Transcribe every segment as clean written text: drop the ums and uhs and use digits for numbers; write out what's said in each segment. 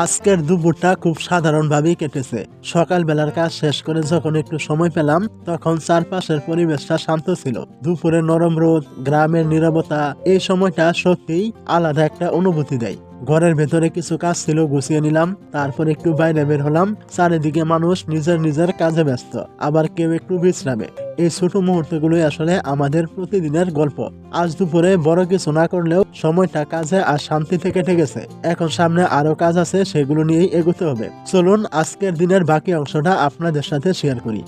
আজকের দুপুরটা খুব সাধারণভাবেই কেটেছে। সকালবেলার কাজ শেষ করে যখন একটু সময় পেলাম তখন চারপাশের পরিবেশটা শান্ত ছিল। দুপুরে নরম রোদ, গ্রামের নীরবতা, এই সময়টা সত্যিই আলাদা একটা অনুভূতি দেয়। ঘরের ভেতরে কিছু কাজ ছিল, গুছিয়ে নিলাম, তারপর একটু বাইরে বের হলাম। চারিদিকে মানুষ নিজের নিজের কাজে ব্যস্ত, আবার কেউ একটু বিশ্রামে। এই ছোট মুহূর্তগুলোই আসলে আমাদের প্রতিদিনের গল্প। আজ দুপুরে বড় কিছু না করলেও সময়টা কাজে আর শান্তিতে কেটে গেছে। এখন সামনে আরো কাজ আছে, সেগুলো নিয়েই এগোতে হবে। চলুন আজকের দিনের বাকি অংশটা আপনাদের সাথে শেয়ার করি।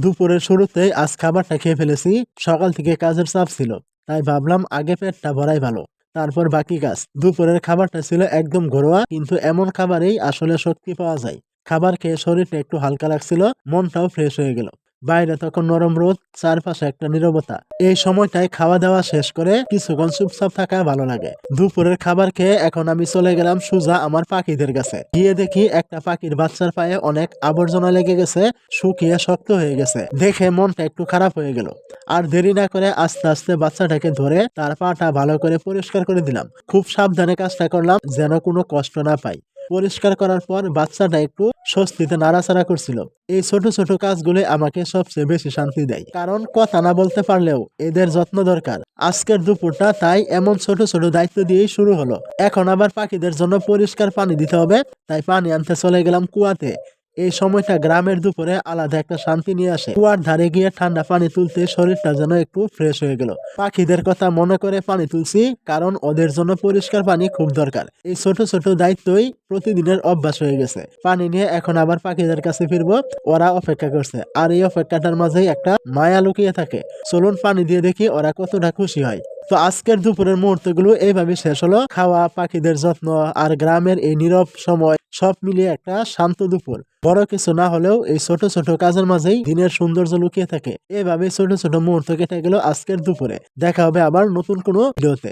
দুপুরের শুরুতেই আজ খাবারটা খেয়ে ফেলেছি। সকাল থেকে কাজের চাপ ছিল, তাই ভাবলাম আগে পেটটা ভরাই ভালো, তারপর বাকি কাজ। দুপুরের খাবারটা ছিল একদম ঘরোয়া, কিন্তু এমন খাবারেই আসলে শক্তি পাওয়া যায়। খাবার খেয়ে শরীরটা একটু হালকা লাগছিল, মনটাও ফ্রেশ হয়ে গেল। বাইরে তখন নরম রোদ, চারপাশে একটা নীরবতা। এই সময়টায় খাওয়া দাওয়া শেষ করে কিছুক্ষণ চুপচাপ থাকা ভালো লাগে। দুপুরের খাবার খেয়ে এখন আমি চলে গেলাম সোজা আমার পাখিদের কাছে। গিয়ে দেখি একটা পাখির বাচ্চার পায়ে অনেক আবর্জনা লেগে গেছে, শুকিয়ে শক্ত হয়ে গেছে। দেখে মনটা একটু খারাপ হয়ে গেল। আর দেরি না করে আস্তে আস্তে বাচ্চাটাকে ধরে তার পাটা ভালো করে পরিষ্কার করে দিলাম। খুব সাবধানে কাজটা করলাম যেন কোনো কষ্ট না পাই। পরিষ্কার করার পর বাচ্চাটা একটু স্বস্তিতে নাড়াচাড়া করছিল। এই ছোট ছোট কাজগুলো আমাকে সবচেয়ে বেশি শান্তি দেয়, কারণ কথা না বলতে পারলেও এদের যত্ন দরকার। আজকের দুপুরটা তাই এমন ছোট ছোট দায়িত্ব দিয়েই শুরু হলো। এখন আবার পাখিদের জন্য পরিষ্কার পানি দিতে হবে, তাই পানি আনতে চলে গেলাম কুয়াতে। এই সময়টা গ্রামের দুপুরে আলাদা একটা শান্তি নিয়ে আসে। কুয়ার ধারে গিয়ে ঠান্ডা পানি তুলতে শরীরটা যেন একটু ফ্রেশ হয়ে গেল। পাখিদের কথা মনে করে পানি তুলছি, কারণ ওদের জন্য পরিষ্কার পানি খুব দরকার। এই ছোট ছোট দায়িত্বই প্রতিদিনের অভ্যাস হয়ে গেছে। পানি নিয়ে এখন আবার পাখিদের কাছে ফিরবো, ওরা অপেক্ষা করছে। আর এই অপেক্ষাটার মাঝেই একটা মায়া লুকিয়ে থাকে। চলুন পানি দিয়ে দেখি ওরা কতটা খুশি হয়। তো আজকের দুপুরের মুহূর্তগুলো এইভাবে শেষ হলো। খাওয়া, পাখিদের যত্ন আর গ্রামের এই নীরব সময় সব মিলিয়ে একটা শান্ত দুপুর। বড় কিছু না হলেও এই ছোট ছোট কাজের মাঝেই দিনের সৌন্দর্য লুকিয়ে থাকে। এভাবে ছোট ছোট মুহূর্ত কেটে গেল আজকের দুপুরে। দেখা হবে আবার নতুন কোনো ভিডিওতে।